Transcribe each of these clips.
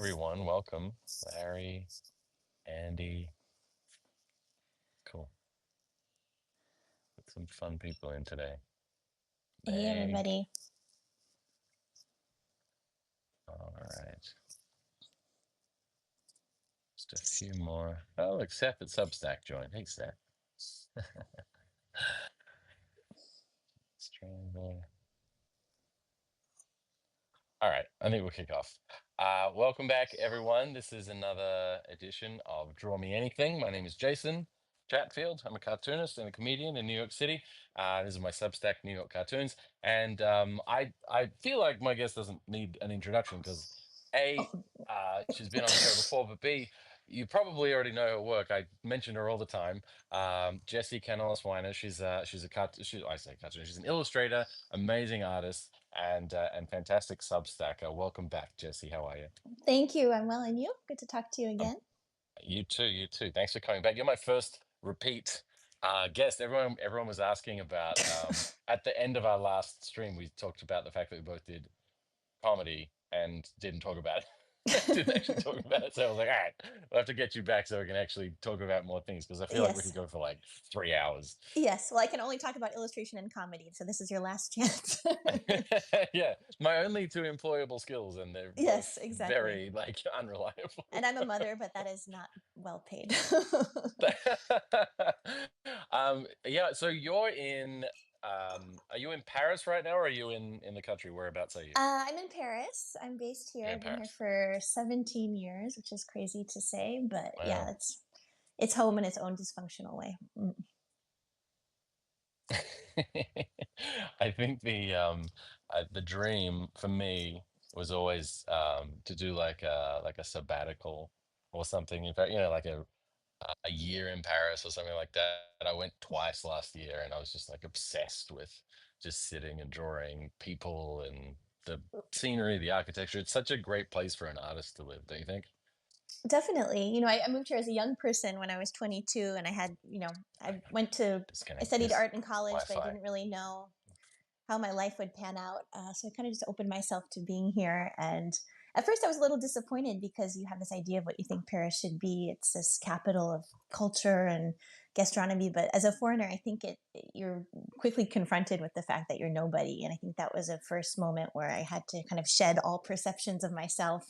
everyone, welcome. Larry, Andy, cool. Got some fun people in today. Hey, Meg, everybody. all right. Just a few more. Oh, look, Seth at Substack joined. Hey, Seth. Stranger. All right, I think we'll kick off. Welcome back, everyone. This is another edition of Draw Me Anything. My name is Jason Chatfield. I'm a cartoonist and a comedian in New York City. This is my Substack, New York Cartoons, and I feel like my guest doesn't need an introduction because A, Oh, she's been on the show before, but B, you probably already know her work. I mention her all the time. Jessie Kanelos Weiner. She's a I say cartoonist. She's an illustrator, amazing artist and fantastic Substacker. Welcome back, Jesse. How are you? thank you. I'm well, and you? Good to talk to you Um, again. you too. You too. Thanks for coming back. You're my first repeat guest. Everyone was asking about. At the end of our last stream, we talked about the fact that we both did comedy and didn't talk about it. Didn't actually talk about it. So I was like, all right, we'll have to get you back so we can actually talk about more things because I feel like we could Yes. go for like 3 hours. Yes. Well, I can only talk about illustration and comedy, so this is your last chance. Yeah, my only two employable skills, and they're Yes, both exactly. very like unreliable. And I'm a mother, but that is not well paid. Yeah, so you're in are you in Paris right now or are you in the country? Whereabouts are you? I'm in Paris. I'm based here. You're in I've been here Paris. for 17 years, which is crazy to say, but yeah, Wow. it's home in its own dysfunctional way. I think the dream for me was always to do like a sabbatical or something. In fact, like a year in Paris or something like that. I went twice last year, and I was just like obsessed with just sitting and drawing people and the scenery, the architecture. It's such a great place for an artist to live, don't you think? Definitely. I moved here as a young person when I was 22, and I Disconnect studied this art in college, but I Wi-Fi. didn't really know how my life would pan out. So I kind of just opened myself to being here. And at first, I was a little disappointed because you have this idea of what you think Paris should be. It's this capital of culture and gastronomy. But as a foreigner, I think you're quickly confronted with the fact that you're nobody. And I think that was a first moment where I had to kind of shed all perceptions of myself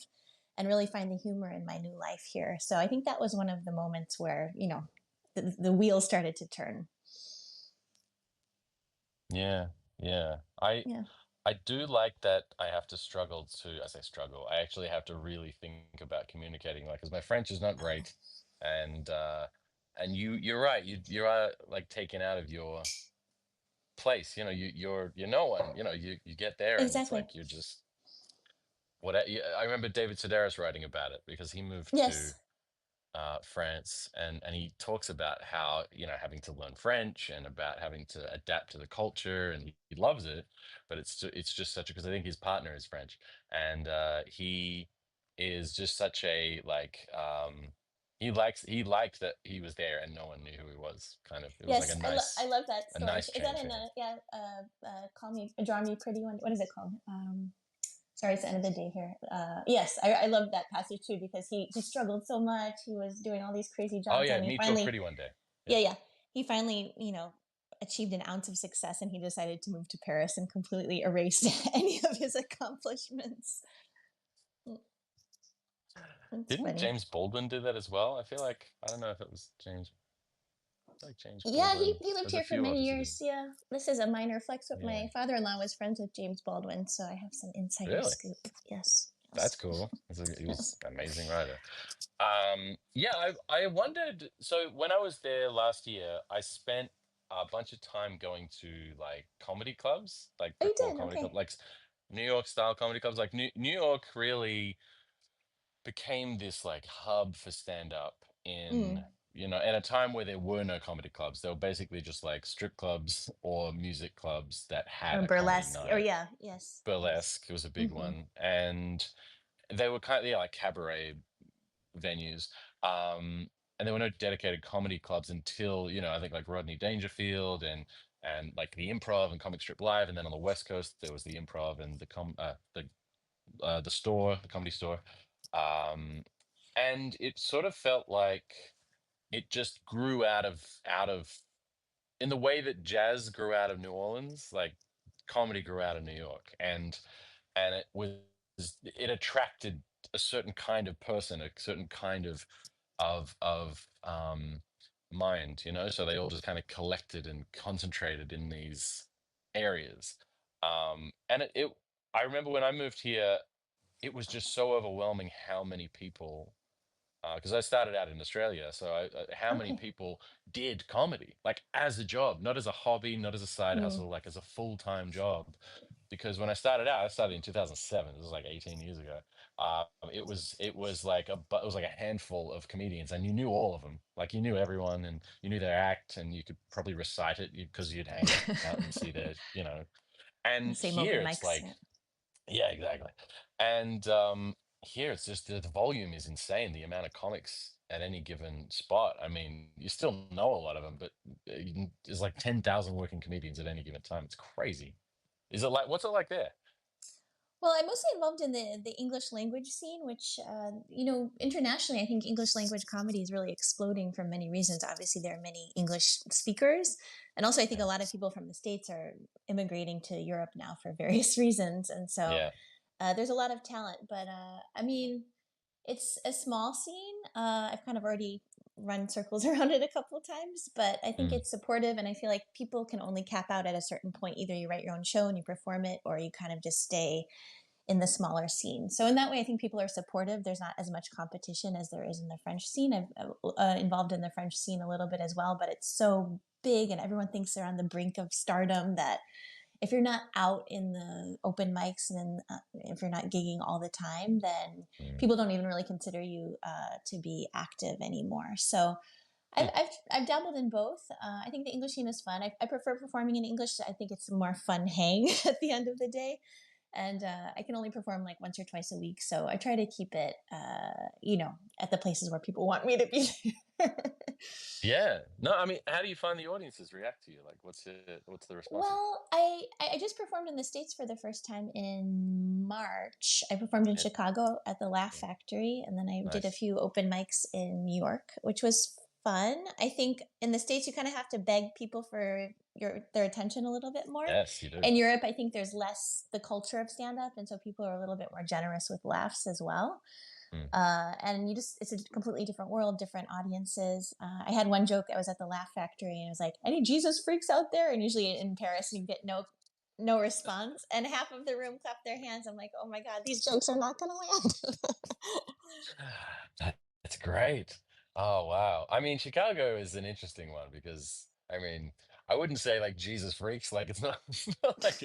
and really find the humor in my new life here. So I think that was one of the moments where, the wheels started to turn. Yeah, yeah. Yeah. I do like that I have to struggle to, I say struggle, I actually have to really think about communicating, like, because my French is not great, and you're right, you are like taken out of your place, you're no one, you get there and it's Exactly. like you're just what I remember David Sedaris writing about it because he moved to Yes. France, and he talks about how having to learn French and about having to adapt to the culture, and he loves it, but it's just such a because I think his partner is French, and he is just such a like he liked that he was there and no one knew who he was. Kind of, it was like Yes, I love that a story. nice Is that change in for him. Call Me, Draw Me Pretty one? What is it called? Sorry, it's the end of the day here. Yes, I love that passage too because he struggled so much. He was doing all these crazy Oh jobs, yeah, and he meet your finally, pretty one day. yeah, Yeah. yeah, he finally, achieved an ounce of success, and he decided to move to Paris and completely erased any of his accomplishments. It's Didn't funny. James Baldwin do that as well? I feel like I don't know if it was James. I feel like James Yeah, he, Baldwin. he lived There's a here for few many others who did. years. Yeah, this is a minor flex, but Yeah. my father-in-law was friends with James Baldwin, so I have some insider Really? scoop. Yes, That's yes, cool. He was an amazing writer. Yeah, I wondered. So when I was there last year, I spent a bunch of time going to like comedy clubs, like Oh, you brick wall did? comedy club, Okay. like New York style comedy clubs. Like New York really became this like hub for stand up in Mm. at a time where there were no comedy clubs. They were basically just like strip clubs or music clubs that Or had a comedy burlesque. Or night. yeah, yes, yes. Burlesque was a big Hmm. one, and they were kind of like cabaret venues. And there were no dedicated comedy clubs until, I think like Rodney Dangerfield and like the Improv and Comic Strip Live, and then on the West Coast there was the Improv and the store, the Comedy Store. um, and it sort of felt like it just grew out of in the way that jazz grew out of New Orleans, like comedy grew out of New York, and it attracted a certain kind of person, a certain kind of mind, so they all just kind of collected and concentrated in these areas. And I remember when I moved here, it was just so overwhelming how many people, because I started out in Australia, so how many Okay. people did comedy like as a job, not as a hobby, not as a side Mm. hustle, like as a full-time job. Because when I started out, I started in 2007. This was like 18 years ago. It was like it was like a handful of comedians, and you knew all of them. Like you knew everyone, and you knew their act, and you could probably recite it because you'd hang out and see their. The And same here open it's mics. like, Yeah. yeah, exactly. And here it's just the volume is insane. The amount of comics at any given spot. I mean, you still know a lot of them, but there's like 10,000 working comedians at any given time. It's crazy. What's it like there? Well, I'm mostly involved in the English language scene, which internationally, I think English language comedy is really exploding for many reasons. Obviously, there are many English speakers, and also I think a Yeah. lot of people from the States are immigrating to Europe now for various reasons, and so Yeah. there's a lot of talent. But I mean, it's a small scene. I've kind of already run circles around it a couple of times, but I think Mm, it's supportive, and I feel like people can only cap out at a certain point. Either you write your own show and you perform it, or you kind of just stay in the smaller scene. So in that way, I think people are supportive. There's not as much competition as there is in the French scene. I've involved in the French scene a little bit as well, but it's so big and everyone thinks they're on the brink of stardom that if you're not out in the open mics and if you're not gigging all the time, then mm, people don't even really consider you to be active anymore. So I've, mm. I've, I've dabbled in both. I think the English scene is fun. I prefer performing in English. I think it's a more fun hang at the end of the day. And I can only perform like once or twice a week. So I try to keep it, at the places where people want me to be. Yeah. No, I mean, how do you find the audiences react to you? Like, what's the response been? Well, I just performed in the States for the first time in March. I performed in Yeah. Chicago at the Laugh Yeah. Factory, and then I did a Nice. few open mics in New York, which was fun. I think in the States you kind of have to beg people for their attention a little bit more. Yes, you do. In Europe, I think there's less the culture of stand up, and so people are a little bit more generous with laughs as well. Mm. And it's a completely different world, different audiences. I had one joke. I was at the Laugh Factory, and it was like, "Any Jesus freaks out there?" And usually in Paris, you get no response, and half of the room clapped their hands. I'm like, "Oh my god, these jokes are not going to land." That's great. Oh wow. I mean, Chicago is an interesting one because I mean, I wouldn't say like Jesus freaks. Like it's not, it's not like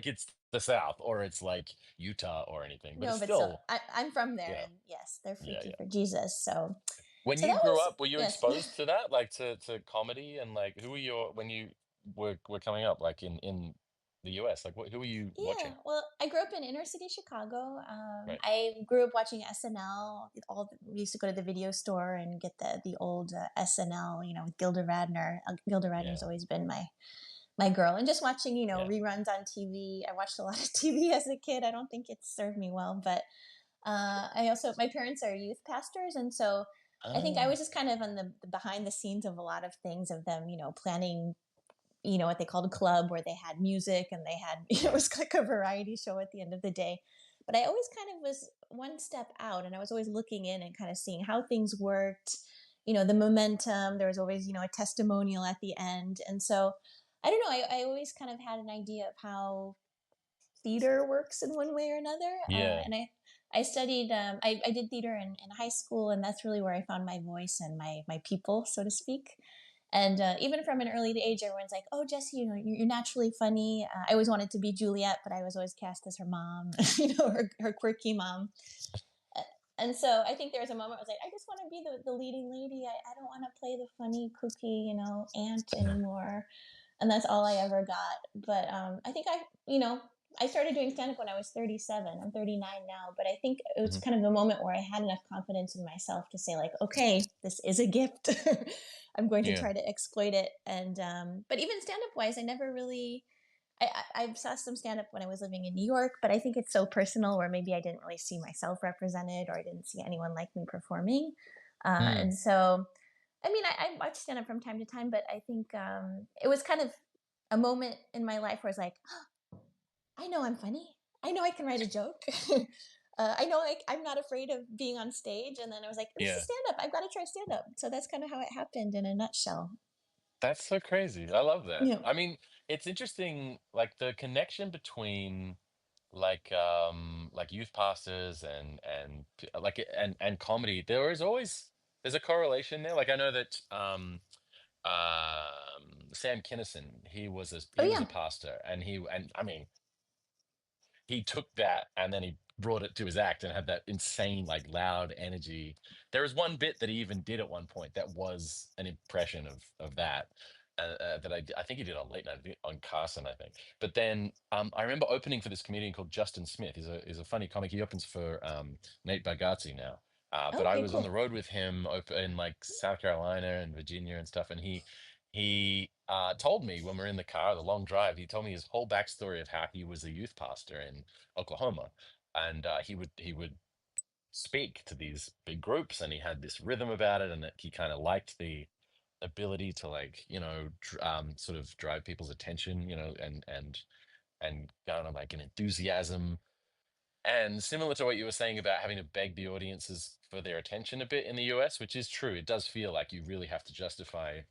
it's the South or it's like Utah or anything, but No, it's but still, still, I'm from there, yeah, and yes, they're yeah, freaky yeah. for Jesus. So, When so you that grew was up, were you yes. exposed to that, like to comedy and like who were your when you were coming up, like in the US? Like who were you Yeah, watching? well, I grew up in inner city Chicago. Right. I grew up watching SNL. We used to go to the video store and get the old SNL, with Gilda Radner. Gilda Radner's Yeah. always been my girl, and just watching, Yeah. reruns on TV. I watched a lot of TV as a kid. I don't think it served me well, but I also my parents are youth pastors, and so I think I Oh, was just kind of on the behind the scenes of a lot of things of them, planning what they called a club where they had music and they had, it right. was like a variety show at the end of the day. But I always kind of was one step out and I was always looking in and kind of seeing how things worked, the momentum. There was always, a testimonial at the end. And so I don't know, I always kind of had an idea of how theater works in one way or another. Yeah. And I studied, I did theater in high school, and that's really where I found my voice and my people, so to speak. And even from an early age, everyone's like, "Oh, Jessie, you're naturally funny." I always wanted to be Juliet, but I was always cast as her mom, her quirky mom. Uh, And so I think there was a moment I was like, I just want to be the leading lady. I don't want to play the funny, kooky, aunt anymore. And that's all I ever got. But I think I started doing stand up when I was 37. I'm 39 now, but I think it was Mhm. kind of the moment where I had enough confidence in myself to say like, okay, this is a gift. I'm going to Yeah. try to exploit it. And but even stand up wise, I never really. I saw some stand up when I was living in New York, but I think it's so personal where maybe I didn't really see myself represented or I didn't see anyone like me performing. Mm, And so, I mean, I watch stand up from time to time, but I think it was kind of a moment in my life where I was like, I know I'm funny. I know I can write a joke. I know like I'm not afraid of being on stage. And then I was like, this is yeah. stand up. I've got to try stand up. So that's kind of how it happened in a nutshell. That's so crazy. I love that. Yeah. I mean, it's interesting, like the connection between like youth pastors and comedy. There's a correlation there. Like I know that Sam Kinison, Oh he was a yeah. pastor, and I mean he took that and then he brought it to his act and had that insane like loud energy. There was one bit that he even did at one point that was an impression of that, that I think he did on late night, I think on Carson, I think. But then I remember opening for this comedian called Justin Smith. He's a funny comic. He opens for Nate Bargatze now. But I Okay, was on the cool. road with him in like South Carolina and Virginia and stuff, and he told me when we are in the car, the long drive, he told me his whole backstory of how he was a youth pastor in Oklahoma, and he would speak to these big groups, and he had this rhythm about it, and that he kind of liked the ability to like sort of drive people's attention, and kind of like an enthusiasm and similar to what you were saying about having to beg the audiences for their attention a bit in the US, which is true, it does feel like you really have to justify,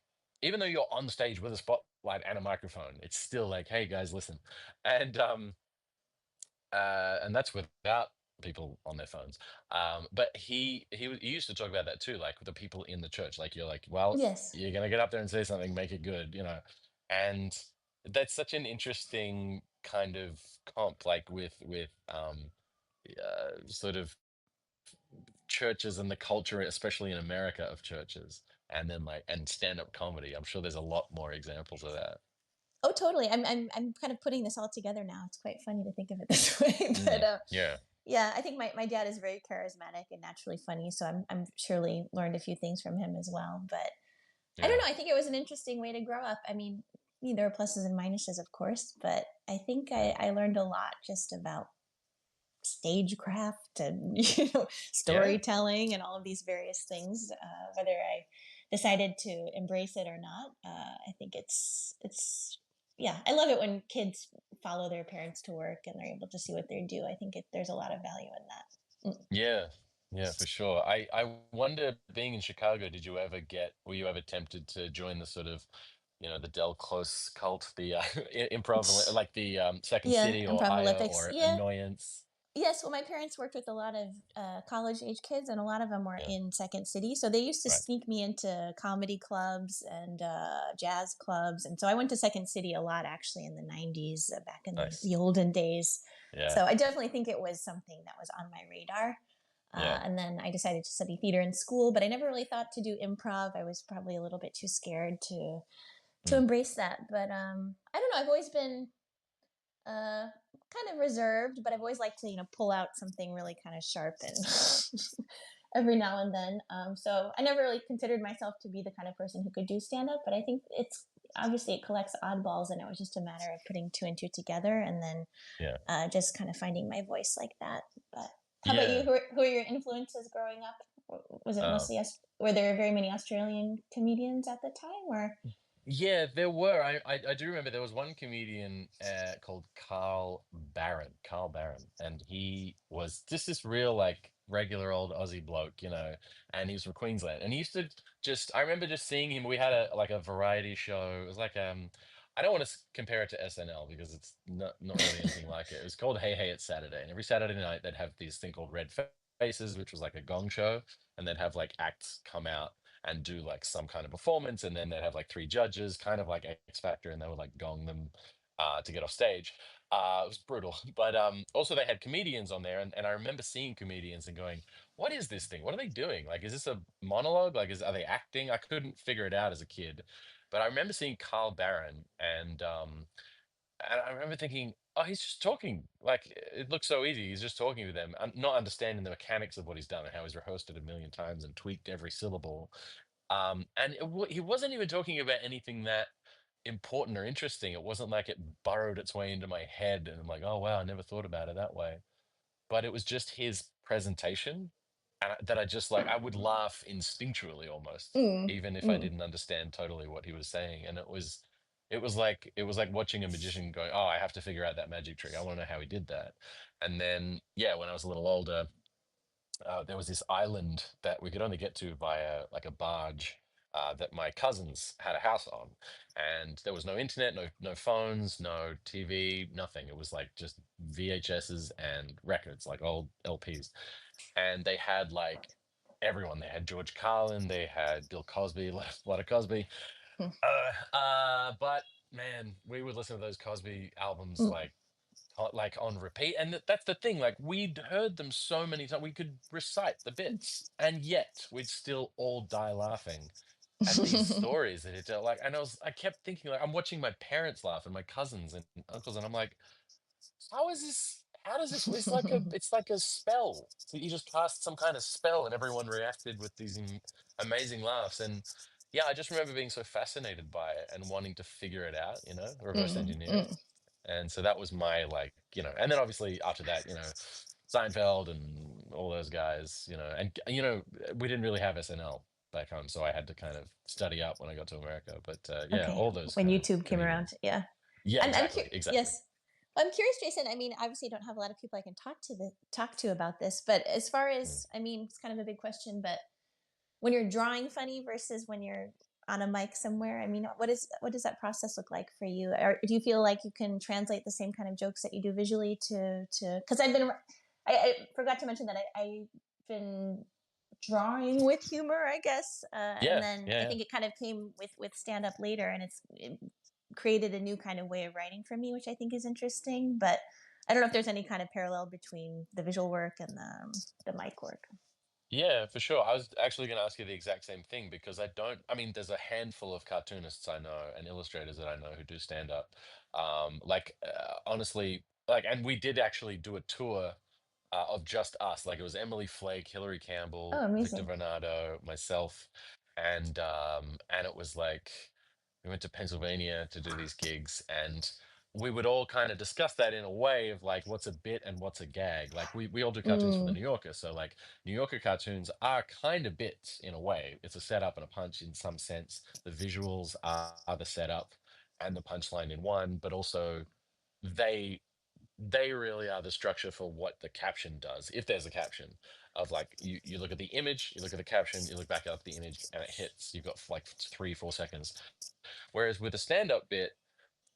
even though you're on stage with a spotlight and a microphone, it's still like, hey guys, listen. And that's without people on their phones. But he used to talk about that too, like with the people in the church. Like you're like, well, Yes. you're gonna get up there and say something, make it good. And that's such an interesting kind of comp, like with sort of churches and the culture, especially in America, of churches, and then like and stand-up comedy. I'm sure there's a lot more examples of that. Oh, totally. I'm kind of putting this all together now. It's quite funny to think of it this way, but Yeah, yeah, I think my dad is very charismatic and naturally funny, so I'm surely learned a few things from him as well. But I don't yeah, know. I think it was an interesting way to grow up. I mean, there are pluses and minuses, of course, but I think I learned a lot just about stagecraft and yeah, storytelling and all of these various things. Whether I decided to embrace it or not, I think it's yeah. I love it when kids follow their parents to work and they're able to see what they do. I think there's a lot of value in that. Mm. yeah, yeah, for sure. I wonder, being in Chicago, were you ever tempted to join the sort of, the Del Close cult, the improv, like the Second Yeah, City or improv Aya Olympics. or Yeah, Annoyance? yes, well, my parents worked with a lot of college age kids, and a lot of them were Yeah, in Second City. So they used to right. sneak me into comedy clubs and jazz clubs. And so I went to Second City a lot actually in the 90s, back in Nice. the olden days. Yeah, So I definitely think it was something that was on my radar. yeah, And then I decided to study theater in school, but I never really thought to do improv. I was probably a little bit too scared to mm, embrace that. But I don't know. I've always been uh, kind of reserved, but I've always liked to, pull out something really kind of sharp and every now and then. So I never really considered myself to be the kind of person who could do stand up, but I think it's obviously it collects oddballs, and it was just a matter of putting two and two together, and then yeah, just kind of finding my voice like that. But how about you? yeah. Who are your influences growing up? Was it Oh. mostly us? Were there very many Australian comedians at the time, or Yeah, there were. I do remember there was one comedian called Carl Barron, and he was just this real like regular old Aussie bloke, and he was from Queensland. And he used to I remember just seeing him. We had a variety show. It was like I don't want to compare it to SNL because it's not really anything like it. It was called Hey Hey It's Saturday, and every Saturday night they'd have this thing called Faces, which was like a gong show, and they'd have like acts come out and do like some kind of performance, and then they'd have like three judges, kind of like X Factor, and they would like gong them to get off stage. It was brutal, but also they had comedians on there, and I remember seeing comedians and going, "What is this thing? What are they doing? Like, is this a monologue? Like, are they acting?" I couldn't figure it out as a kid, but I remember seeing Carl Barron, and I remember thinking, "Oh, he's just talking. Like, it looks so easy. He's just talking to them, not understanding the mechanics of what he's done and how he's rehearsed it a million times and tweaked every syllable." And he wasn't even talking about anything that important or interesting. It wasn't like it burrowed its way into my head and I'm like, oh wow, I never thought about it that way. But it was just his presentation that I just like, I would laugh instinctually almost, Mm, even if I mm. didn't understand totally what he was saying. And it was like watching a magician going, oh, I have to figure out that magic trick. I want to know how he did that. And then, yeah, when I was a little older, there was this island that we could only get to via like a barge that my cousins had a house on, and there was no internet, no phones, no TV, nothing. It was like just VHSs and records, like old LPs, and they had like everyone. They had George Carlin, they had Bill Cosby, a lot of Cosby. But man, we would listen to those Cosby albums Mm. like on repeat. And that's the thing, like we'd heard them so many times we could recite the bits, and yet we'd still all die laughing at these stories that it tell. Like, and I kept thinking, like, I'm watching my parents laugh and my cousins and uncles, and I'm like, how does this, it's like a spell. So you just cast some kind of spell and everyone reacted with these amazing laughs. And yeah, I just remember being so fascinated by it and wanting to figure it out, reverse Mm, engineer it. mm. And so that was my, like, and then obviously after that, Seinfeld and all those guys, and we didn't really have SNL back home, so I had to kind of study up when I got to America. But yeah, Okay, all those when kind of YouTube came around, comedians. yeah. Yeah, I'm exactly, exactly. yes. I'm curious, Jason. I mean, obviously, I don't have a lot of people I can talk to about this, but as far Mm. as, I mean, it's kind of a big question, but when you're drawing funny versus when you're on a mic somewhere, I mean, what does that process look like for you? Or do you feel like you can translate the same kind of jokes that you do visually to? Because I forgot to mention that I've been drawing with humor, I guess, and Yeah, then yeah, I yeah. think it kind of came with stand up later, and it created a new kind of way of writing for me, which I think is interesting. But I don't know if there's any kind of parallel between the visual work and the mic work. Yeah, for sure. I was actually going to ask you the exact same thing because I mean, there's a handful of cartoonists I know and illustrators that I know who do stand up. Like, honestly, like, and we did actually do a tour of just us. Like, it was Emily Flake, Hilary Oh, Campbell, Victor amazing. Bernardo, myself, and it was like we went to Pennsylvania to do these gigs, and we would all kind of discuss that in a way of like what's a bit and what's a gag. Like we all do cartoons for the Mm, New Yorker, so like New Yorker cartoons are kind of bits in a way. It's a setup and a punch in some sense. The visuals are the setup and the punchline in one, but also they they really are the structure for what the caption does, if there's a caption. Of like, you look at the image, you look at the caption, you look back up the image, and it hits. You've got like 3 4 seconds. Whereas with a stand-up bit,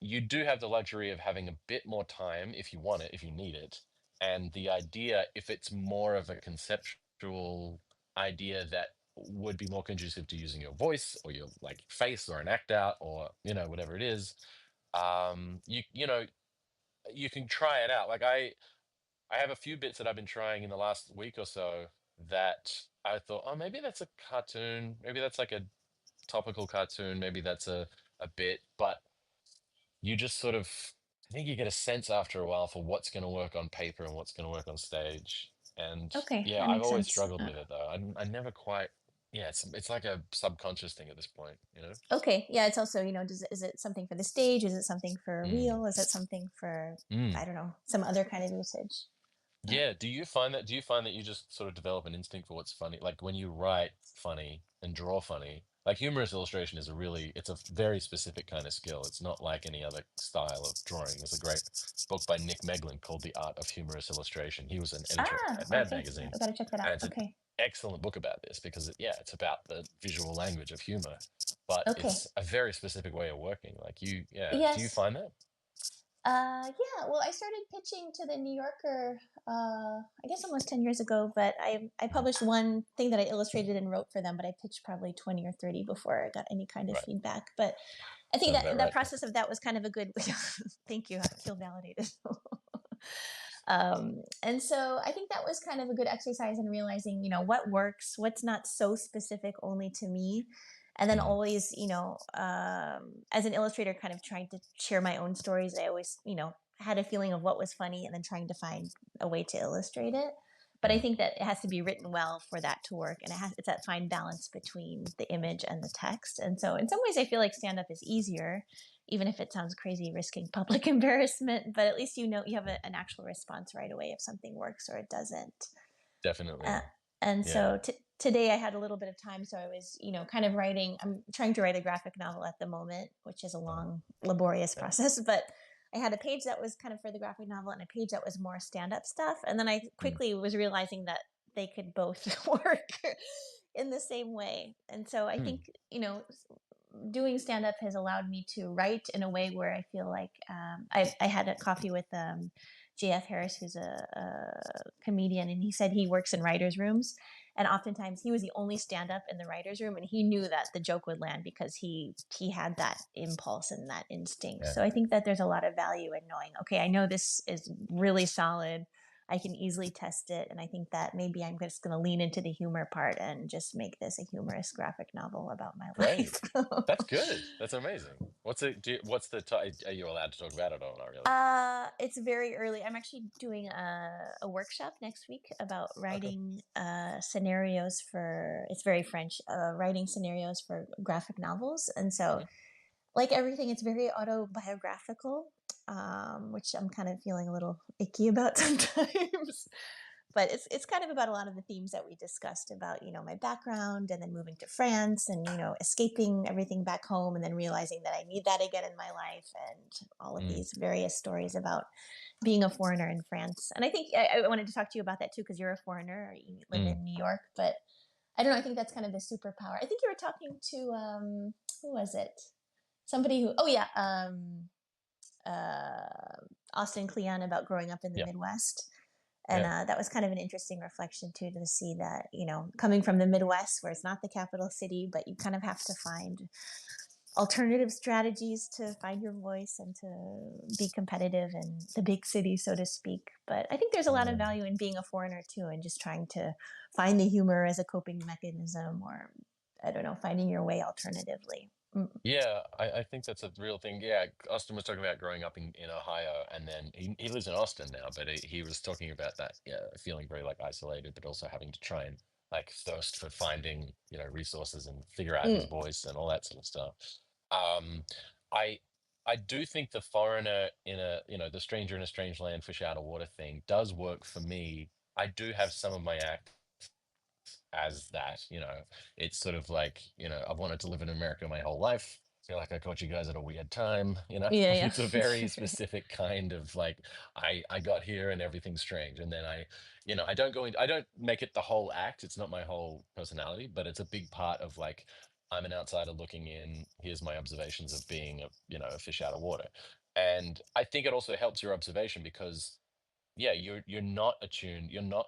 you do have the luxury of having a bit more time if you want it, if you need it. And the idea, if it's more of a conceptual idea that would be more conducive to using your voice or your like face or an act out or whatever it is, you can try it out. Like I have a few bits that I've been trying in the last week or so that I thought, oh, maybe that's a cartoon, maybe that's like a topical cartoon, maybe that's a bit, but you just sort of, I think you get a sense after a while for what's going to work on paper and what's going to work on stage. And okay, yeah, that I've makes always sense. struggled with it though. I never quite, yeah, it's like a subconscious thing at this point. Okay, yeah, it's also, is it something for the stage? Is it something for a Mm. reel? Is it something for, Mm. I don't know, some other kind of usage? Uh, Yeah, do you find that you just sort of develop an instinct for what's funny? Like when you write funny and draw funny, like humorous illustration it's a very specific kind of skill. It's not like any other style of drawing. There's a great book by Nick Meglin called The Art of Humorous Illustration. He was an editor at Mad okay, Magazine, I gotta check that and out. it's an Okay, excellent book about this because it's about the visual language of humor, but okay, it's a very specific way of working. Like yeah, do you yes. find that? Yeah, well, I started pitching to the New Yorker, I guess almost 10 years ago, but I Mm. published one thing that I illustrated and wrote for them, but I pitched probably 20 or 30 before I got any kind of Right. feedback. But I think Sounds about that right. process of that was kind of a good, thank you, I feel validated. And so I think that was kind of a good exercise in realizing, what works, what's not so specific only to me. And then Mm. always, as an illustrator, kind of trying to share my own stories, I always, had a feeling of what was funny and then trying to find a way to illustrate it. But I Mm. think that it has to be written well for that to work. And it's that fine balance between the image and the text. And so in some ways, I feel like stand up is easier even if it sounds crazy, risking public embarrassment, but at least you know you have an actual response right away if something works or it doesn't. Uh, Definitely. and Yeah. so today I had a little bit of time, so I was, kind of writing. I'm trying to write a graphic novel at the moment, which is a Uh, long, laborious yeah. process. But I had a page that was kind of for the graphic novel and a page that was more stand up stuff. And then I Mm, quickly was realizing that they could both work in the same way. And so I mm, think, doing stand up has allowed me to write in a way where I feel like I had a coffee with JF Harris, who's a comedian, and he said he works in writers' rooms. And oftentimes he was the only stand up in the writers' room, and he knew that the joke would land because he had that impulse and that instinct. yeah. So I think that there's a lot of value in knowing, okay, I know this is really solid. I can easily test it. And I think that maybe I'm just going to lean into the humor part and just make this a humorous graphic novel about my Great. life. That's good. That's amazing. What's the are you allowed to talk about it or not really? It's very early. I'm actually doing a workshop next week about Okay. writing scenarios for, it's very French, writing scenarios for graphic novels. And so, Mhm. like everything, it's very autobiographical, which I'm kind of feeling a little icky about sometimes. But it's kind of about a lot of the themes that we discussed about, my background and then moving to France and, escaping everything back home and then realizing that I need that again in my life and all of Mm, these various stories about being a foreigner in France. And I think I wanted to talk to you about that too, because you're a foreigner, you live mm. in New York, but I don't know. I think that's kind of the superpower. I think you were talking to, who was it? Somebody who, oh yeah, uh, Austin Kleon about growing up in the Yeah. Midwest. And Yeah. that was kind of an interesting reflection too, to see that, coming from the Midwest, where it's not the capital city, but you kind of have to find alternative strategies to find your voice and to be competitive in the big city, so to speak. But I think there's a lot of Mm. value in being a foreigner too, and just trying to find the humor as a coping mechanism, or I don't know, finding your way alternatively. Mm. Yeah, I think that's a real thing. Yeah, Austin was talking about growing up in Ohio, and then he lives in Austin now, but he was talking about that, yeah, feeling very like isolated, but also having to try and like thirst for finding, resources and figure out his Mm. voice and all that sort of stuff. Um, I I do think the foreigner in a, the stranger in a strange land, fish out of water thing does work for me. I do have some of my act as that, it's sort of like, I've wanted to live in America my whole life. Feel like I caught you guys at a weird time, Yeah, it's a very yeah. specific kind of like, I got here and everything's strange. And then I don't make it the whole act. It's not my whole personality, but it's a big part of like, I'm an outsider looking in. Here's my observations of being a fish out of water. And I think it also helps your observation because yeah, you're not attuned. You're not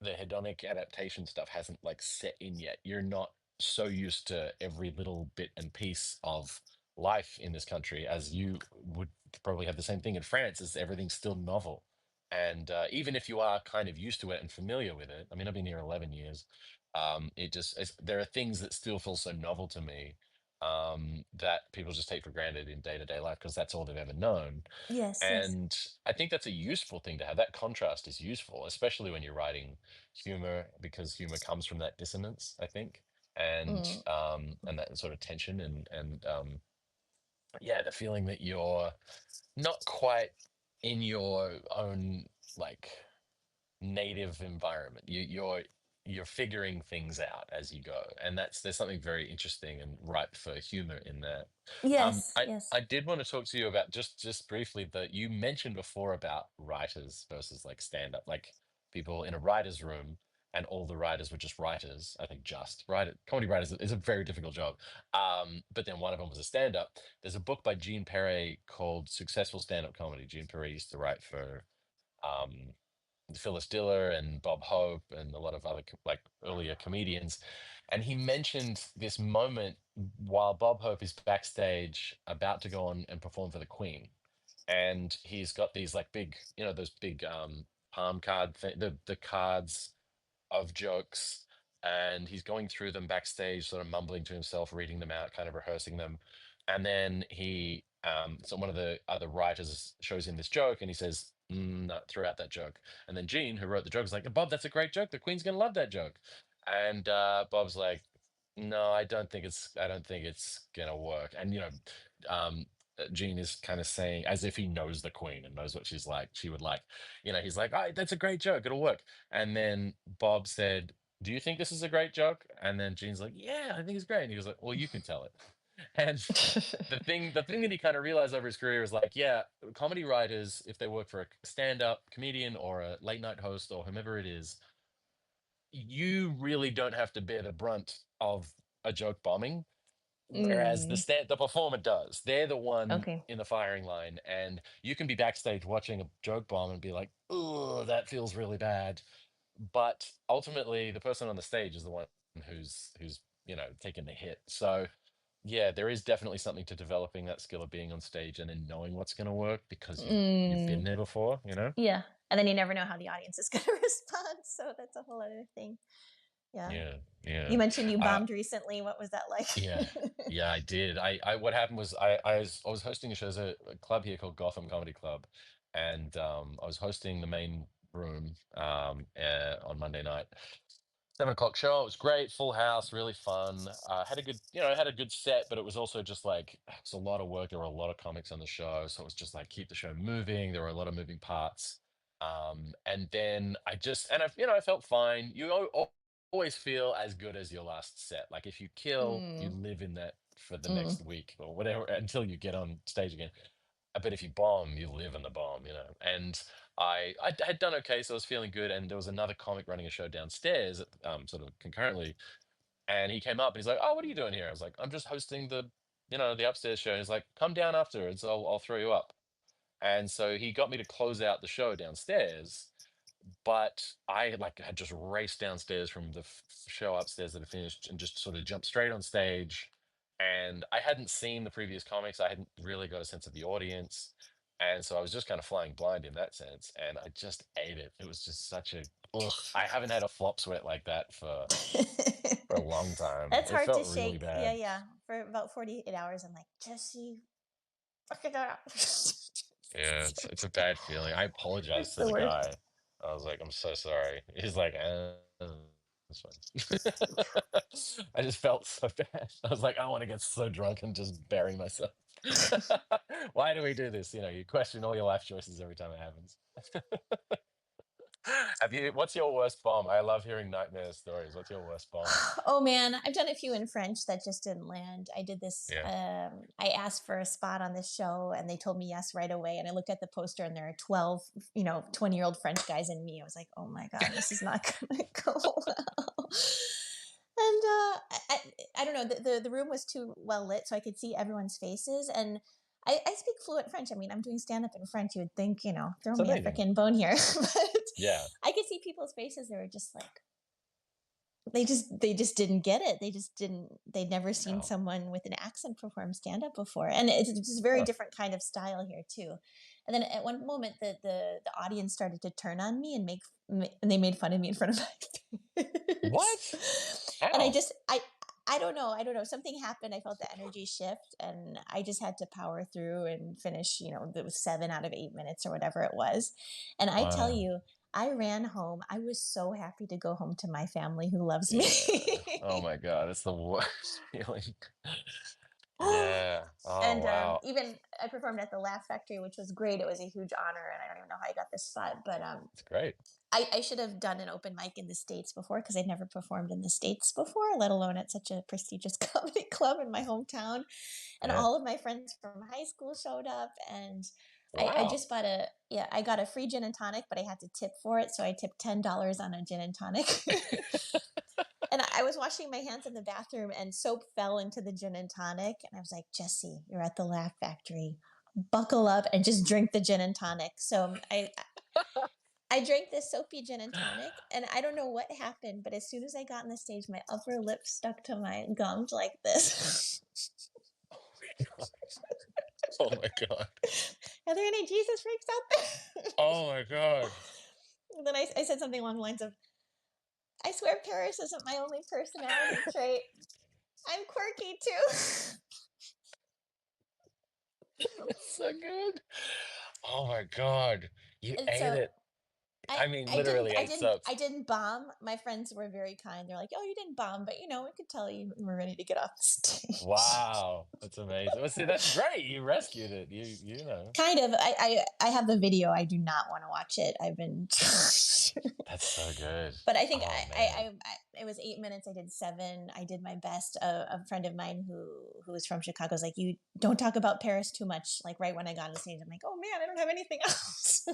the hedonic adaptation stuff hasn't like set in yet. You're not so used to every little bit and piece of life in this country as you would probably have the same thing in France, is everything's still novel. And even if you are kind of used to it and familiar with it, I mean, I've been here 11 years. There are things that still feel so novel to me that people just take for granted in day-to-day life because that's all they've ever known. Yes, yes. And I think that's a useful thing to have. That contrast is useful, especially when you're writing humor, because humor comes from that dissonance, I think, Mm. and that sort of tension and yeah, the feeling that you're not quite in your own like native environment. You're figuring things out as you go, and there's something very interesting and ripe for humor in that. Yes, I yes. did want to talk to you about just briefly that you mentioned before about writers versus like stand up, like people in a writer's room. And all the writers were just writers. I think just writer comedy writers is a very difficult job. But then one of them was a stand-up. There's a book by Gene Perry called Successful Stand-Up Comedy. Gene Perry used to write for um, Phyllis Diller and Bob Hope and a lot of other like earlier comedians. And he mentioned this moment while Bob Hope is backstage about to go on and perform for the Queen. And he's got these like big, those big palm card the cards of jokes, and he's going through them backstage, sort of mumbling to himself, reading them out, kind of rehearsing them. And then so one of the other writers shows him this joke, and he says, no, throw out that joke. And then Gene, who wrote the joke, is like, Bob, that's a great joke. The Queen's gonna love that joke. And Bob's like, no, I don't think it's gonna work. And um, Gene is kind of saying, as if he knows the queen and knows what she's like, she would like, he's like, oh, that's a great joke, it'll work. And then Bob said, do you think this is a great joke? And then Gene's like, yeah, I think it's great. And he was like, well, you can tell it. And the thing that he kind of realized over his career is like, yeah, comedy writers, if they work for a stand-up comedian or a late night host or whomever it is, you really don't have to bear the brunt of a joke bombing, whereas Mm, the performer does. They're the one okay. in the firing line, and you can be backstage watching a joke bomb and be like, "Oh, that feels really bad." But ultimately, the person on the stage is the one who's taking the hit. So yeah, there is definitely something to developing that skill of being on stage and then knowing what's going to work because you've been Mm, there before. yeah. And then you never know how the audience is going to respond. So that's a whole other thing. Yeah. Yeah, You yeah. mentioned you Uh, bombed recently. What was that like? Yeah, yeah, I did. I what happened was I was hosting a show. There's a club here called Gotham Comedy Club, and I was hosting the main room on Monday night. 7 o'clock show. It was great, full house, really fun. Had a good, had a good set, but it was also just like it's a lot of work. There were a lot of comics on the show, so it was just like keep the show moving. There were a lot of moving parts. And then I felt fine. Always feel as good as your last set. Like if you kill, you Mm, live in that for the mm. next week or whatever until you get on stage again. But if you bomb, you live in the bomb. And I had done okay, so I was feeling good. And there was another comic running a show downstairs, sort of concurrently, and he came up and he's like, "Oh, what are you doing here?" I was like, "I'm just hosting the upstairs show." And he's like, "Come down afterwards. I'll throw you up." And so he got me to close out the show downstairs, but I had just raced downstairs from the show upstairs that had finished and just sort of jumped straight on stage. And I hadn't seen the previous comics. I hadn't really got a sense of the audience. And so I was just kind of flying blind in that sense. And I just ate it. It was just such a, ugh, I haven't had a flop sweat like that for a long time. That's It hard to felt really shake. Yeah, bad. yeah. For about 48 hours, I'm like, Jesse, fuck it up. Yeah, it's a bad feeling. I apologized It's to the the worst. guy. I was like, "I'm so sorry." He's like, it's fine." I just felt so bad. I was like, "I want to get so drunk and just bury myself." Why do we do this? You question all your life choices every time it happens. What's your worst bomb? I love hearing nightmare stories. What's your worst bomb? Oh man, I've done a few in French that just didn't land. I did this. Yeah. I asked for a spot on this show, and they told me yes right away. And I looked at the poster, and there are 12, 20-year-old French guys and me. I was like, oh my god, this is not going to go well. And I don't know. The room was too well lit, so I could see everyone's faces. And I speak fluent French. I mean, I'm doing stand up in French. You would think, throw It's me a amazing. freaking bone here, but Yeah. I could see people's faces. They were just like, they just didn't get it. They'd never seen Oh. someone with an accent perform stand up before. And it's just a very Huh. different kind of style here too. And then at one moment the audience started to turn on me and and they made fun of me in front of my What? peers. And How? I don't know. I don't know. Something happened. I felt the energy shift, and I just had to power through and finish. It was 7 out of 8 minutes or whatever it was. And I tell Wow. you, I ran home. I was so happy to go home to my family who loves me. Yeah. Oh my God, it's the worst feeling. Yeah. Oh And wow. even I performed at the Laugh Factory, which was great. It was a huge honor, and I don't even know how I got this spot, but It's great. I should have done an open mic in the States before because I'd never performed in the States before, let alone at such a prestigious comedy club in my hometown. And Yeah. all of my friends from high school showed up, and I Wow. just I got a free gin and tonic, but I had to tip for it. So I tipped $10 on a gin and tonic. And I was washing my hands in the bathroom, and soap fell into the gin and tonic. And I was like, Jesse, you're at the Laugh Factory. Buckle up and just drink the gin and tonic. So I drank this soapy gin and tonic, and I don't know what happened, but as soon as I got on the stage, my upper lip stuck to my gums like this. Oh my God. Are there any Jesus freaks out there? Oh my God. And then I said something along the lines of, I swear Paris isn't my only personality trait. I'm quirky too. That's so good. Oh my God. You And ate so it. I mean, I didn't literally I ate didn't soaps. I didn't bomb. My friends were very kind. They're like, "Oh, you didn't bomb, but we could tell you were ready to get off the stage." Wow, that's amazing. Well, see, that's great. You rescued it. You know. Kind of. I have the video. I do not want to watch it. I've been That's so good. but I think Oh man. it was 8 minutes. I did seven. I did my best. A friend of mine who was from Chicago was like, "You don't talk about Paris too much." Like right when I got on the stage, I'm like, "Oh man, I don't have anything else."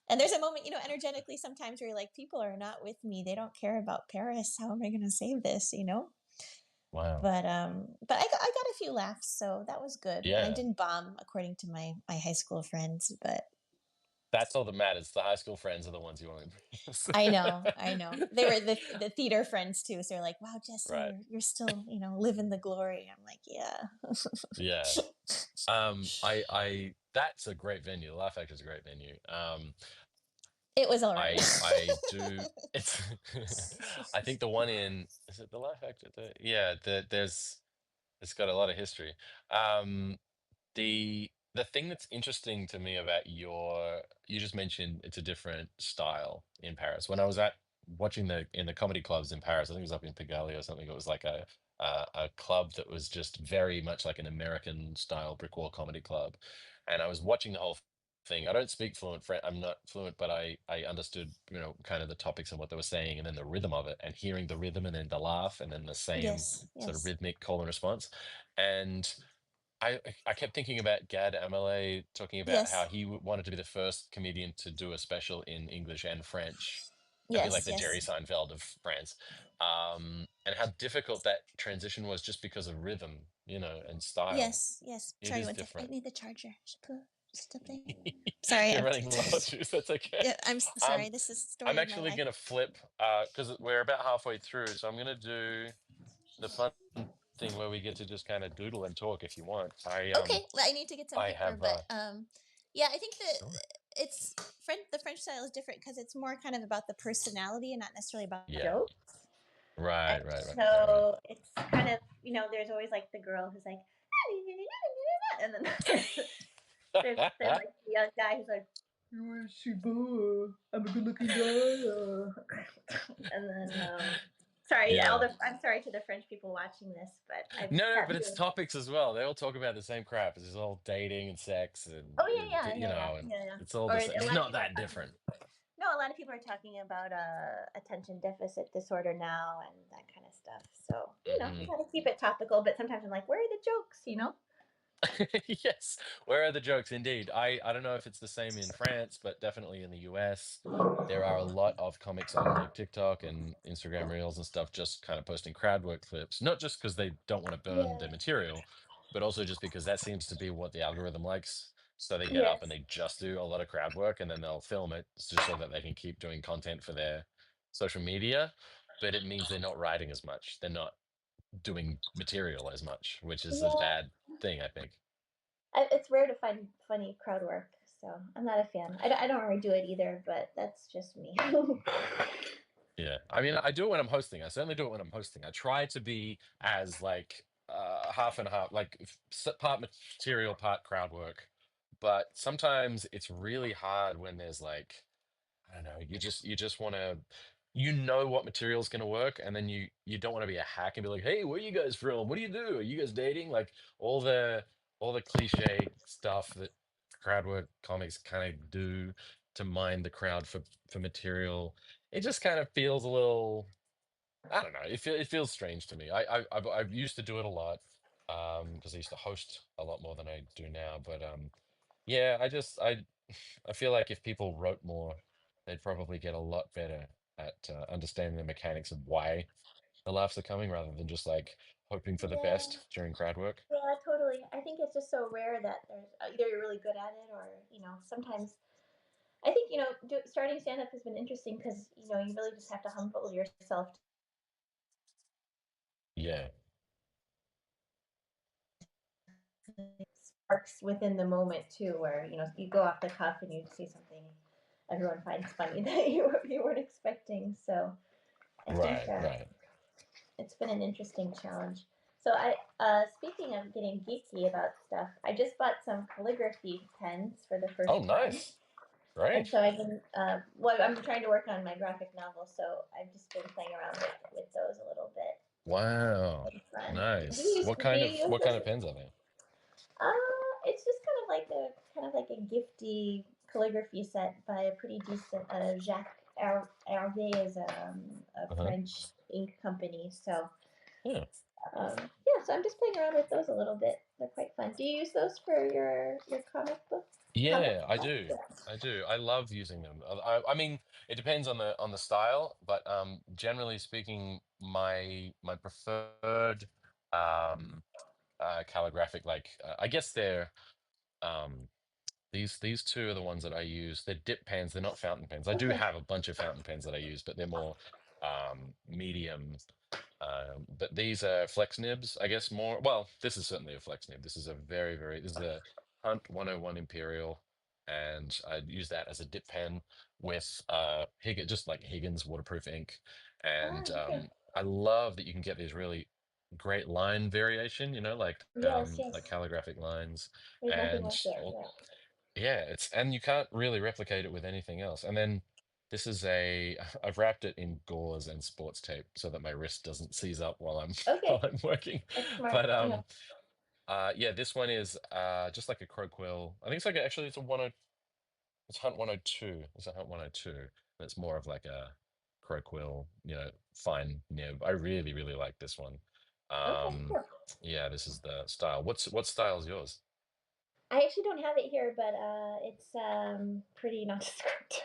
And there's a moment, energetically sometimes where you're like, people are not with me. They don't care about Paris. How am I going to save this? Wow. But I got a few laughs, so that was good. And I Yeah. didn't bomb, according to my high school friends. But That's all that matters. The high school friends are the ones you want to impress. I know, they were the theater friends too. So they're like, "Wow, Jesse, Right. you're still living the glory." I'm like, "Yeah." Yeah. That's a great venue. The Laugh Factory is a great venue. It was all right. I do. It's. I think the one in is it the Laugh Factory? Yeah. There's it's got a lot of history. Um, the thing that's interesting to me about you just mentioned it's a different style in Paris. When I was at watching the in the comedy clubs in Paris, I think it was up in Pigalle or something. It was like a club that was just very much like an American style brick wall comedy club, and I was watching the whole thing. I don't speak fluent French. I'm not fluent, but I understood kind of the topics and what they were saying, and then the rhythm of it, and hearing the rhythm, and then the laugh, and then the same Yes, sort of yes, rhythmic call and response, and I kept thinking about Gad Elmaleh talking about how yes, he wanted to be the first comedian to do a special in English and French and be like yes, the Jerry yes, Seinfeld of France, and how difficult that transition was just because of rhythm, and style. yes, yes. It Sorry, is one sec. I different. need the charger. Je peux, s'il te plaît? Sorry, You're running low on juice. That's okay. yeah, I'm Um, sorry. This is the I'm story of my actually life. gonna flip because we're about halfway through, so I'm gonna do the fun thing where we get to just kind of doodle and talk if you want. Okay, well, I need to get some I paper, have but yeah, I think that sure. it's The French style is different because it's more kind of about the personality and not necessarily about the Yeah. joke. And Right. so it's kind of there's always like the girl who's like, and then there's like the young guy who's like, "You is she boo? I'm a good looking guy." And then sorry, Yeah. I'm sorry to the French people watching this, but I've No, gotten but it's to. topics as well. They all talk about the same crap. It's all dating and sex and, Oh yeah, yeah, yeah, yeah, and yeah, yeah. it's all Or the same. a It's lot of not people are that talking. different. No, a lot of people are talking about attention deficit disorder now and that kind of stuff. So you Hmm. got to keep it topical, but sometimes I'm like, where are the jokes? Yes. Where are the jokes? Indeed. I don't know if it's the same in France, but definitely in the US, there are a lot of comics on like TikTok and Instagram Reels and stuff just kind of posting crowd work clips, not just because they don't want to burn their Yeah. material, but also just because that seems to be what the algorithm likes. So they get up and Yes. they just do a lot of crowd work and then they'll film it just so that they can keep doing content for their social media. But it means they're not writing as much. They're not doing material as much, which is a Yeah. bad thing, I think. It's rare to find funny crowd work, so I'm not a fan. I don't really do it either, but that's just me. Yeah. I mean, I do it when I'm hosting. I certainly do it when I'm hosting. I try to be as like half and half, like part material, part crowd work. But sometimes it's really hard when there's like I don't know. You just want to, what material's going to work, and then you don't want to be a hack and be like, "Hey, where are you guys from? What do you do? Are you guys dating?" Like all the cliche stuff that crowd work comics kind of do to mine the crowd for material. It just kind of feels a little. I don't know. It feels strange to me. I've used to do it a lot because I used to host a lot more than I do now. But yeah, I feel like if people wrote more, they'd probably get a lot better at understanding the mechanics of why the laughs are coming, rather than just like hoping for the Yeah, best during crowd work. yeah, totally. I think it's just so rare that there's either you're really good at it or sometimes. I think starting stand up has been interesting because you really just have to humble yourself Yeah, sparks within the moment too, where you go off the cuff and you see something everyone finds funny that you weren't expecting. So I think right. it's been an interesting challenge. So speaking of getting geeky about stuff, I just bought some calligraphy pens for the Oh, first time. nice. And Great. so I've been, well, I'm trying to work on my graphic novel, so I've just been playing around with those a little bit. Wow. It's fun. Nice. Do you use What kind this? of pens are they? Uh, it's just kind of like a gifty calligraphy set by a pretty decent Jacques Hervé is a Uh-huh. French ink company. So Yeah. yeah, so I'm just playing around with those a little bit. They're quite fun. Do you use those for your comic Yeah, I stuff? do. Yeah. I do. I love using them. I mean, it depends on the style, but generally speaking, my preferred um calligraphic, like I guess they're um these two are the ones that I use. They're dip pens. They're not fountain pens. I do Okay. have a bunch of fountain pens that I use, but they're more medium. But these are flex nibs, I guess more. Well, this is certainly a flex nib. This is a this is a Hunt 101 Imperial, and I'd use that as a dip pen with Higgins, just like Higgins waterproof ink. And Ah, okay. I love that you can get these really great line variation, Yes, yes. like calligraphic lines, There's nothing and like it. all, Yeah. yeah, it's and you can't really replicate it with anything else. And then this is a I've wrapped it in gauze and sports tape so that my wrist doesn't seize up while I'm while Okay. I'm working. That's smart. But Yeah. yeah, this one is just like a crow quill. I think it's like actually it's a 10 it's Hunt 102. It's a Hunt 102. And it's more of like a crow quill, fine nib. I really, really like this one. Okay. Um Cool. yeah, this is the style. What style is yours? I actually don't have it here, but it's pretty nondescript.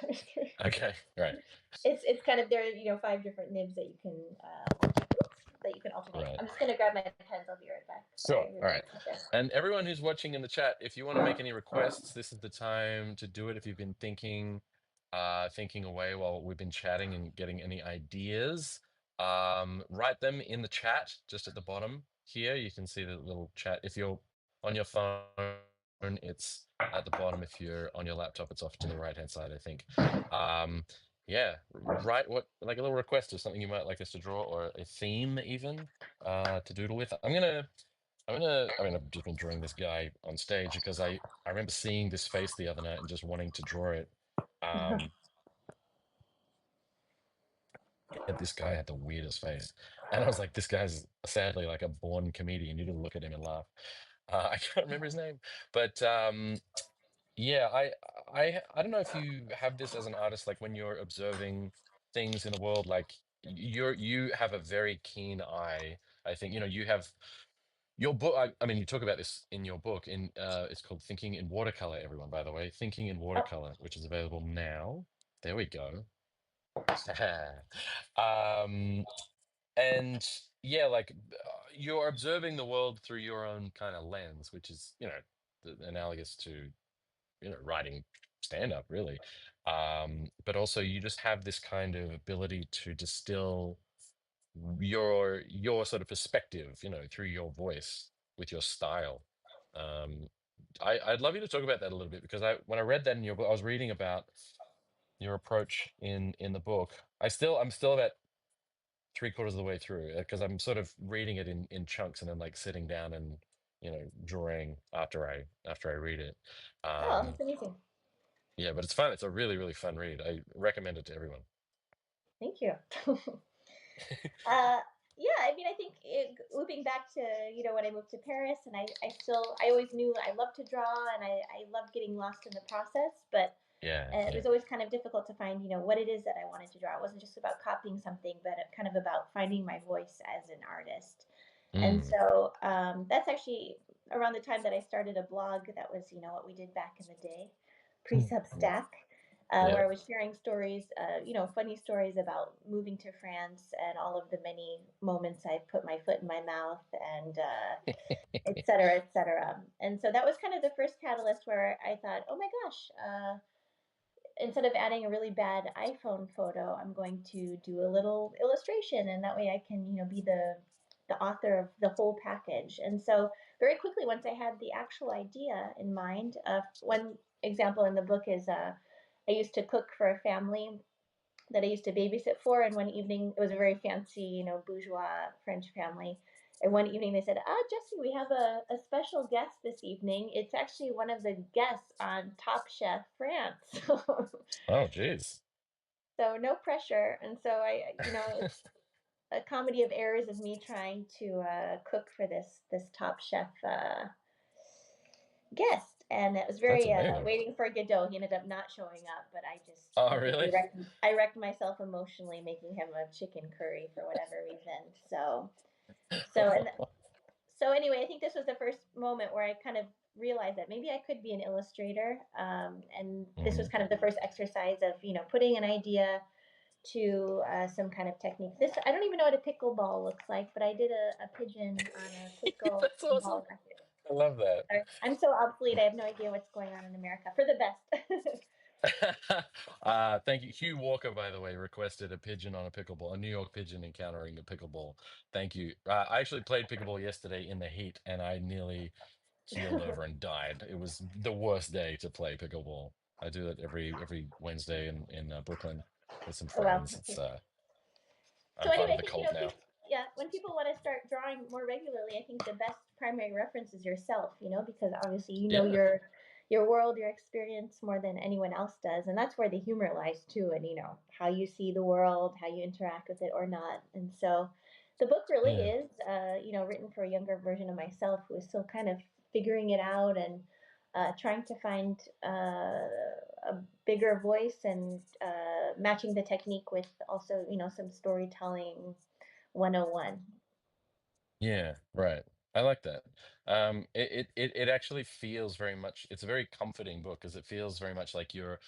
Okay, right, It's kind of there. You know, five different nibs that you can that you can alternate. right. I'm just gonna grab my pens. I'll be right back. Sure. Sorry, All right. everybody. And everyone who's watching in the chat, if you want to make any requests, this is the time to do it. If you've been thinking away while we've been chatting and getting any ideas, write them in the chat just at the bottom here. You can see the little chat. If you're on your phone, it's at the bottom. If you're on your laptop, it's off to the right hand side, I think. Um, yeah, write what like a little request or something you might like us to draw, or a theme even to doodle with. I mean, I've just been drawing this guy on stage because I remember seeing this face the other night and just wanting to draw it. Um, this guy had the weirdest face, and I was like, this guy's sadly like a born comedian. You need to look at him and laugh. I can't remember his name, but yeah, I don't know if you have this as an artist, like when you're observing things in the world, like you have a very keen eye. I think you have. Your book, I mean, you talk about this in your book. It's called Thinking in Watercolor, everyone, by the way. Thinking in Oh, Watercolor, which is available now. There we go. um, and yeah, like you're observing the world through your own kind of lens, which is, analogous to, writing stand up, really. But also you just have this kind of ability to distill your sort of perspective, through your voice with your style. Um, I'd love you to talk about that a little bit because when I read that in your book, I was reading about your approach in the book. I'm still about three-quarters of the way through because I'm sort of reading it in chunks and then like sitting down and drawing after I read it. oh, Um, that's amazing. yeah, but it's fun. It's a really, really fun read. I recommend it to everyone. Thank you. uh, yeah, I mean, I think looping back to when I moved to Paris, and I always knew I loved to draw, and I loved getting lost in the process, but Yeah, it yeah. was always kind of difficult to find what it is that I wanted to draw. It wasn't just about copying something, but kind of about finding my voice as an artist. And Mm, so that's actually around the time that I started a blog. That was what we did back in the day, yeah, pre-Substack, yeah. where I was sharing stories, funny stories about moving to France and all of the many moments I put my foot in my mouth and et cetera, et cetera. And so that was kind of the first catalyst where I thought, oh my gosh, instead of adding a really bad iPhone photo, I'm going to do a little illustration, and that way I can, be the author of the whole package. And so very quickly, once I had the actual idea in mind, one example in the book is I used to cook for a family that I used to babysit for, and one evening it was a very fancy, bourgeois French family. And one evening they said, Jesse, we have a special guest this evening. It's actually one of the guests on Top Chef France. Oh, geez. So no pressure. And so it's a comedy of errors of me trying to cook for this Top Chef guest, and it was That's very amazing. waiting for Godot. He ended up not showing up, but Oh, completely really? I wrecked myself emotionally making him a chicken curry for whatever reason. So and so anyway, I think this was the first moment where I kind of realized that maybe I could be an illustrator, and this was Mhm. kind of the first exercise of putting an idea to some kind of technique. This I don't even know what a pickleball looks like, but I did a pigeon on a That's awesome. pickleball racket. I love that. I'm so obsolete. I have no idea what's going on in America. For the best. Thank you. Hugh Walker, by the way, requested a pigeon on a pickleball, a New York pigeon encountering a pickleball. Thank you. I actually played pickleball yesterday in the heat, and I nearly keeled over and died. It was the worst day to play pickleball. I do it every Wednesday in Brooklyn with some Oh well. friends. It's So I'm part anyway, of I the think cult now. yeah, when people want to start drawing more regularly, I think the best primary reference is yourself. Because obviously Yeah, your world, your experience more than anyone else does, and that's where the humor lies too. And how you see the world, how you interact with it or not. And so, the book really yeah, is written for a younger version of myself who is still kind of figuring it out and trying to find a bigger voice and matching the technique with also some storytelling 101. yeah. Right. I like that. It actually feels very much. It's a very comforting book because it feels very much like you're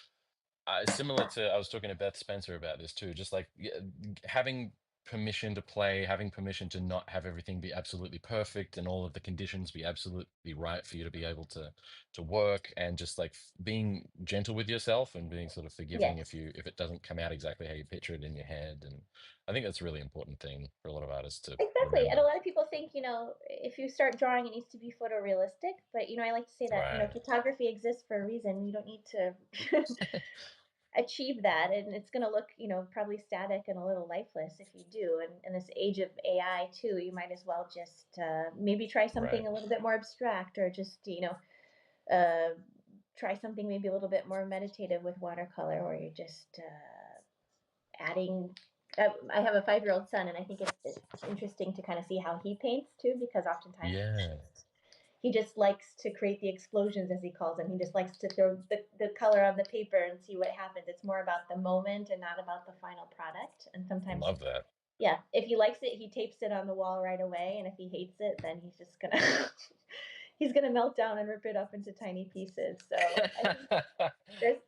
similar to I was talking to Beth Spencer about this too, just like having permission to play, having permission to not have everything be absolutely perfect and all of the conditions be absolutely right for you to be able to work, and just like being gentle with yourself and being sort of forgiving Yes, if it doesn't come out exactly how you picture it in your head. And I think that's a really important thing for a lot of artists to exactly. And a remember. lot of people think if you start drawing, it needs to be photorealistic. But I like to say that Right. photography exists for a reason. You don't need to achieve that, and it's going to look probably static and a little lifeless if you do. And in this age of AI too, you might as well just maybe try something Right. a little bit more abstract, or just uh, try something maybe a little bit more meditative with watercolor, where you're just adding. I have a 5-year old son, and I think it's interesting to kind of see how he paints too, because oftentimes Yeah. he just likes to create the explosions, as he calls them. He just likes to throw the color on the paper and see what happens. It's more about the moment and not about the final product. And sometimes, Love that. yeah, if he likes it, he tapes it on the wall right away. And if he hates it, then he's just gonna he's gonna melt down and rip it up into tiny pieces. So I think there's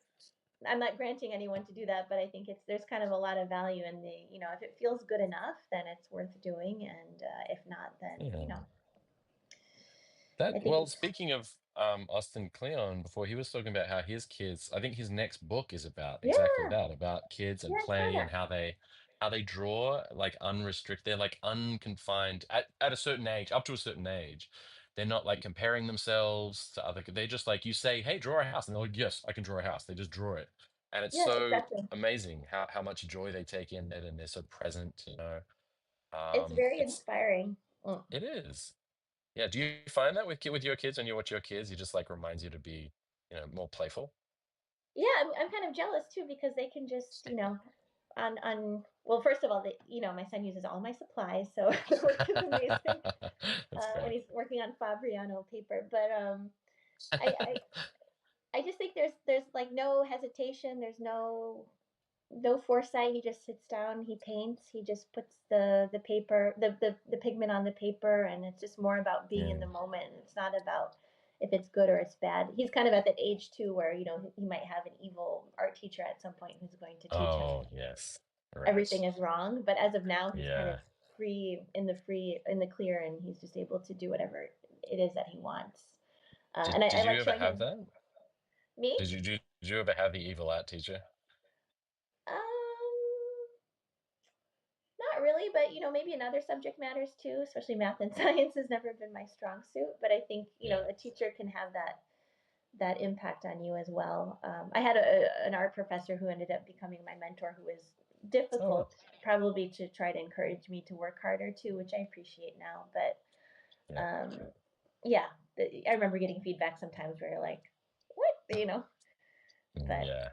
I'm not granting anyone to do that, but I think there's kind of a lot of value in the if it feels good enough, then it's worth doing, and if not, then Yeah. I That think well, it's speaking of Austin Kleon, before he was talking about how his kids, I think his next book is about exactly yeah, that, about kids yeah, and I saw play and that. how they draw like unrestricted, they're like unconfined at a certain age, up to a certain age. They're not like comparing themselves to other, they're just like you say, hey, draw a house, and they're like, yes, I can draw a house. They just draw it. And it's Yeah, so exactly. amazing how much joy they take in it, and they're so present, you know. It's very It's inspiring. Mm. it is. Yeah, do you find that with with your kids when you watch your kids, it just like reminds you to be, more playful? Yeah, I'm kind of jealous too because they can just, on well, first of all, my son uses all my supplies, so the work is amazing That's when great. he's working on Fabriano paper. But I I just think there's like no hesitation. There's no foresight. He just sits down, he paints, he just puts the paper, the pigment on the paper, and it's just more about being in Yeah. the moment. It's not about if it's good or it's bad. He's kind of at that age too where he might have an evil art teacher at some point who's going to teach him Oh, yes. everything Right. is wrong. But as of now, he's kind of Yeah. free in the clear, and he's just able to do whatever it is that he wants. Did And I did you like ever showing have him that? me. Did you ever have the evil art teacher? Um, Not really, but maybe in other subject matters too, especially math and science has never been my strong suit. But I think Yeah. a teacher can have that impact on you as well. I had an art professor who ended up becoming my mentor, who was Oh, well. difficult, probably to try to encourage me to work harder too, which I appreciate now. But Yeah. um, yeah, I remember getting feedback sometimes where you're like, "What?" But Yeah.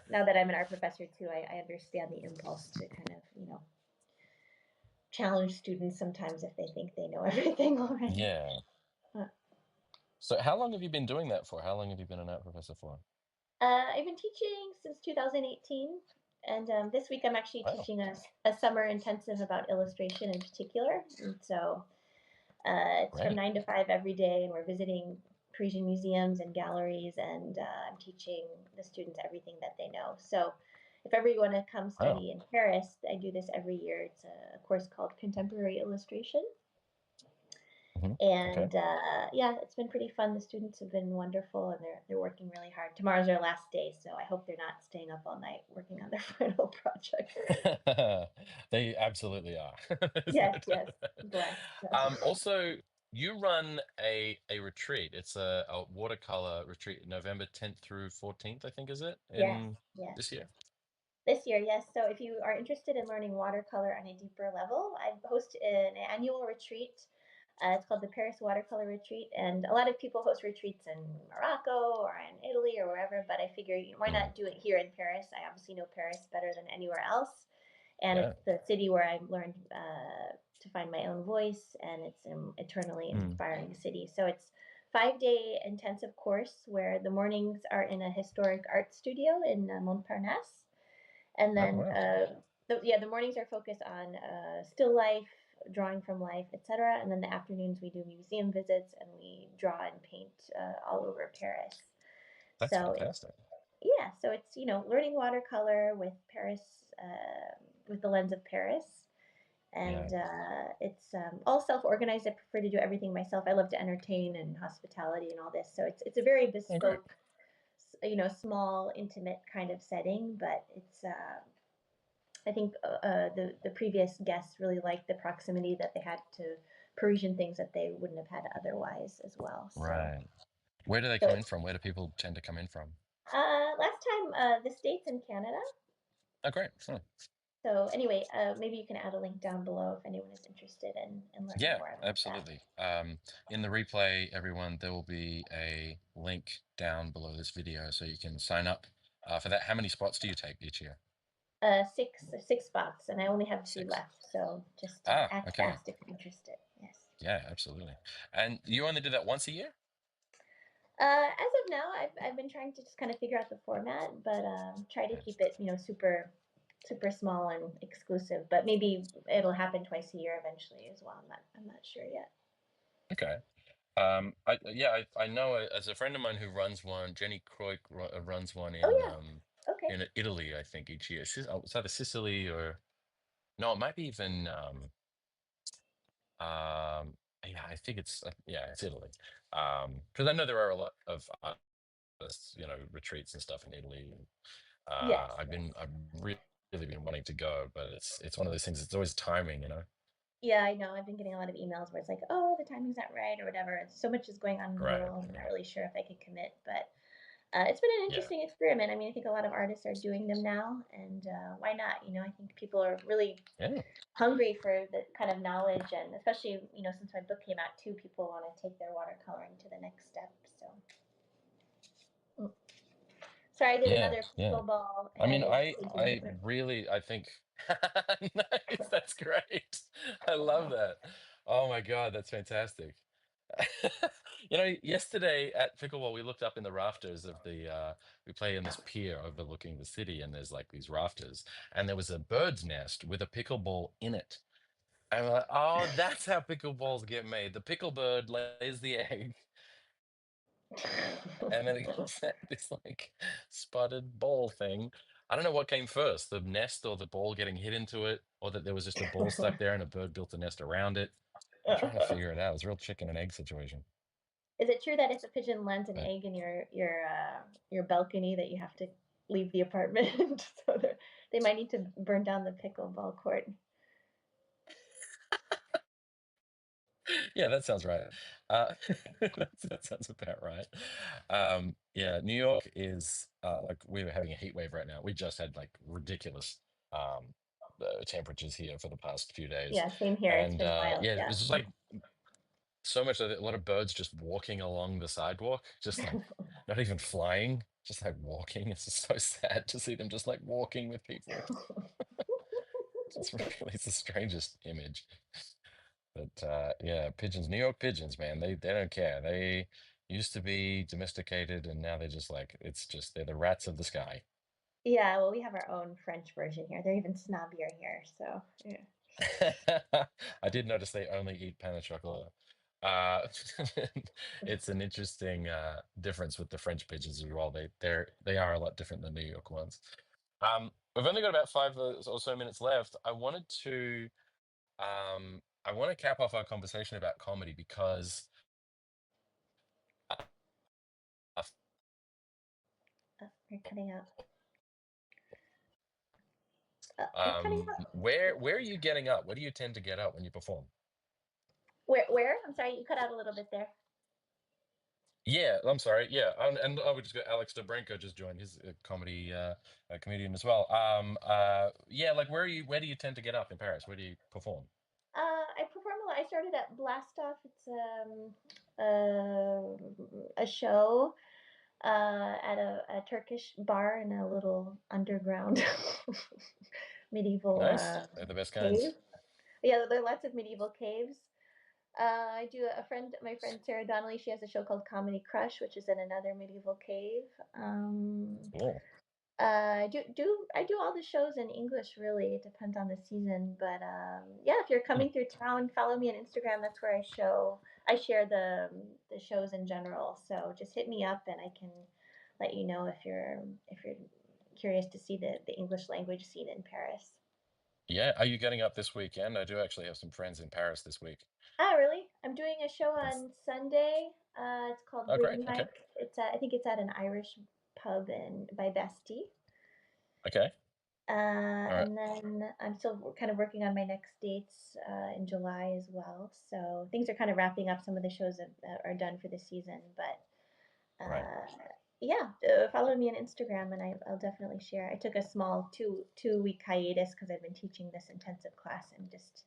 now that I'm an art professor too, I understand the impulse to kind of challenge students sometimes if they think they know everything already. Yeah. Uh, So how long have you been doing that for? How long have you been an art professor for? I've been teaching since 2018, and this week I'm actually Wow. teaching a summer intensive about illustration in particular. And so it's from Great. 9 to 5 every day, and we're visiting Parisian museums and galleries, and I'm teaching the students everything that they know. So if ever you want to come Wow. study in Paris, I do this every year. It's a course called Contemporary Illustration. Okay. And yeah, it's been pretty fun. The students have been wonderful, and they're working really hard. Tomorrow's their last day, so I hope they're not staying up all night working on their final project. They absolutely are, isn't Yes, it? yes, blessed. Also, you run a retreat. It's a watercolor retreat, November 10th through 14th, I think, is it, Yes, in yes. this year? This year, yes. So if you are interested in learning watercolor on a deeper level, I host an annual retreat. It's called the Paris Watercolor Retreat, and a lot of people host retreats in Morocco or in Italy or wherever. But I figure, why Mm, not do it here in Paris? I obviously know Paris better than anywhere else, and yeah. it's the city where I learned to find my own voice, and it's an eternally Mm. inspiring city. So it's 5 day intensive course where the mornings are in a historic art studio in Montparnasse, and Oh, then wow. the mornings are focused on still life, drawing from life, etc. And then the afternoons we do museum visits and we draw and paint all over Paris. That's So it's fantastic. yeah, so it's learning watercolor with Paris, with the lens of Paris, Yeah. and it's all self-organized. I prefer to do everything myself. I love to entertain and hospitality and all this, so it's a very Oh, great. bespoke, small, intimate kind of setting, but it's I think the previous guests really liked the proximity that they had to Parisian things that they wouldn't have had otherwise as well. So, Right. Where do they so come in it's from? Where do people tend to come in from? last time the States and Canada. Oh, great. Hmm. So anyway, maybe you can add a link down below if anyone is interested in learning Yeah, more about that. absolutely. In the replay, everyone, there will be a link down below this video so you can sign up for that. How many spots do you take each year? Six spots, and I only have two Six. left. So just Ah, act okay. fast if you're interested. Yes. Yeah, absolutely. And you only do that once a year? As of now, I've been trying to just kind of figure out the format, but try to Yeah. keep it, super small and exclusive. But maybe it'll happen twice a year eventually as well. I'm not sure yet. Okay. I know as a friend of mine who runs one, Jenny Croik runs one Oh yeah. Okay. in Italy, I think each year. It's either Sicily or no, it might be even yeah, I think it's yeah, it's Italy. Because I know there are a lot of retreats and stuff in Italy. Yes. I've really been wanting to go, but it's one of those things. It's always timing. Yeah, I know. I've been getting a lot of emails where it's like, "Oh, the timing's not right" or whatever. So much is going on in the Right. world. I'm not really sure if I could commit, but it's been an Yeah. interesting experiment. I mean, I think a lot of artists are doing them now, and why not? I think people are really Yeah. hungry for the kind of knowledge, and especially since my book came out too, people want to take their watercoloring to the next step. So mm. Sorry, I did Yeah. another Yeah. pickleball I mean, headed thinking I different. really I think nice. That's great. I love that. Oh my God, that's fantastic. Yesterday at pickleball, we looked up in the rafters of we play in this pier overlooking the city, and there's like these rafters, and there was a bird's nest with a pickleball in it. I'm like, oh, that's how pickleballs get made. The pickle bird lays the egg, and then it gets this like spotted ball thing. I don't know what came first, the nest or the ball getting hit into it, or that there was just a ball stuck there and a bird built a nest around it. I'm trying to figure it out. It's a real chicken and egg situation. Is it true that if a pigeon lands an But egg in your balcony, that you have to leave the apartment? So they might need to burn down the pickleball court. yeah, that sounds right. That sounds about right. Yeah, New York is like we were having a heat wave right now. We just had like ridiculous. um, the temperatures here for the past few days. Yeah, same here. It's And been wild. yeah, Yeah. it's just like so much of it, a lot of birds just walking along the sidewalk, just like not even flying, just like walking. It's just so sad to see them just like walking with people. It's really, it's the strangest image. But yeah, pigeons, New York pigeons, man, they don't care. They used to be domesticated, and now they're just like it's just they're the rats of the sky. Yeah, well, we have our own French version here. They're even snobbier here. So, yeah. I did notice they only eat pain au chocolat. Uh, it's an interesting difference with the French pigeons as well. They are a lot different than New York ones. We've only got about 5 or so minutes left. I want to cap off our conversation about comedy because uh, Oh, you're cutting out. You're cutting out. where are you getting up? Where do you tend to get up when you perform? Where? I'm sorry, you cut out a little bit there. Yeah, I'm sorry. Yeah, and I would just go. Alex Dobrenko just joined. He's a comedy a comedian as well. Yeah, like where do you tend to get up in Paris? Where do you perform? I perform a lot. I started at Blast Off. It's a show at a Turkish bar in a little underground medieval Nice. They're the best cave. kinds. Yeah, there are lots of medieval caves. I do my friend Sarah Donnelly. She has a show called Comedy Crush, which is in another medieval cave. Cool. I do all the shows in English. Really, it depends on the season. But yeah, if you're Hmm. coming through town, follow me on Instagram. That's where I share the shows in general. So just hit me up, and I can let you know if you're curious to see the English language scene in Paris. Yeah, are you getting up this weekend? I do actually have some friends in Paris this week. Oh, really? I'm doing a show Yes. on Sunday. It's called Oh, great. Green Okay. Mike. I think it's at an Irish pub in by Bastille. Okay. All right. And then I'm still kind of working on my next dates in July as well. So things are kind of wrapping up. Some of the shows that are done for the season, but Right. uh, yeah, follow me on Instagram, and I'll definitely share. I took a small two week hiatus because I've been teaching this intensive class, and just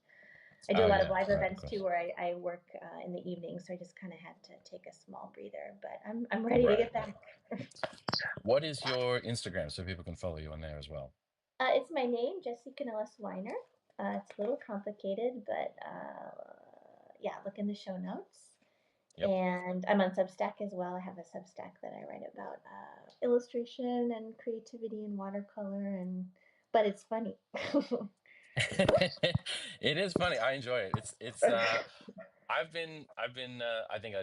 I do a Oh lot of yeah. live Right. Of events too, course. where I work in the evening, so I just kind of had to take a small breather. But I'm ready to Right. get back. What is your Instagram so people can follow you on there as well? It's my name, Jessie Kanelos Weiner. It's a little complicated, but yeah, look in the show notes. Yep. And I'm on Substack as well. I have a Substack that I write about illustration and creativity and watercolor, and but it's funny. It is funny. I enjoy it. It's I've been I think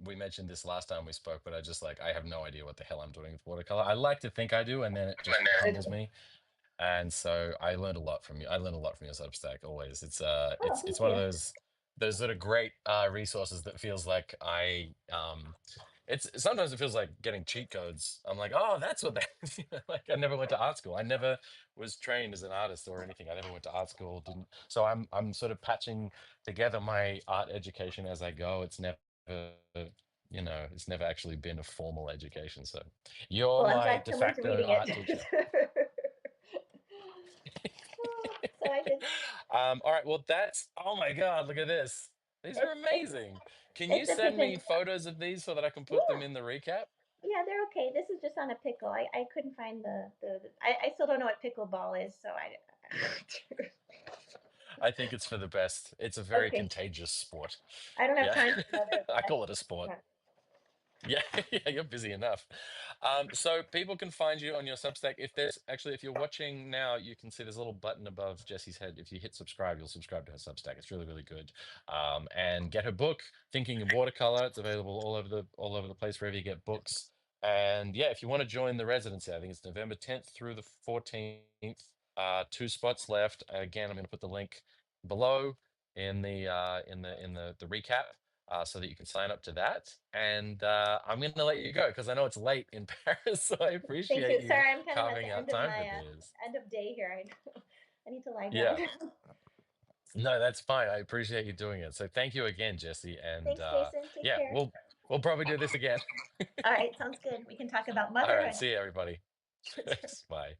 we mentioned this last time we spoke, but I just like I have no idea what the hell I'm doing with watercolor. I like to think I do, and then it just humbles me. And so I learned a lot from you. I learned a lot from your Substack always. Oh, It's thank one of you. those sort of great resources that feels like it's sometimes it feels like getting cheat codes. I'm like, oh, that's what that is. Like I never went to art school. I never was trained as an artist or anything. I never went to art school. Didn't. So I'm sort of patching together my art education as I go. It's never it's never actually been a formal education. So you're Well, I'm my glad de someone's facto reading art teacher. it. So I just All right. Well, that's, oh my God, look at this. These are it's amazing. Can you it's a send pigeon. me photos of these so that I can put them Yeah, in the recap? yeah, they're okay. This is just on a pickle. I couldn't find I still don't know what pickleball is, so I. I think it's for the best. It's a very Okay, contagious sport. I don't have Yeah. time for another I call it a lesson. sport. Yeah, yeah, you're busy enough. So people can find you on your Substack. If you're watching now, you can see there's a little button above Jessie's head. If you hit subscribe, you'll subscribe to her Substack. It's really, really good. And get her book, Thinking in Watercolor. It's available all over the place wherever you get books. And yeah, if you want to join the residency, I think it's November 10th through the 14th. 2 spots left. Again, I'm going to put the link below in the recap so that you can sign up to that. And I'm going to let you go because I know it's late in Paris. So I Thank appreciate you. you Sorry, I'm kind of at carving the out end of time for my this. end of day here. I need to lie down. Yeah, no, that's fine. I appreciate you doing it. So thank you again, Jesse. And Thanks, Jason. Take yeah, care. we'll probably do this again. All right, sounds good. We can talk about All right, motherhood. see you, everybody. Sure. Thanks. Bye.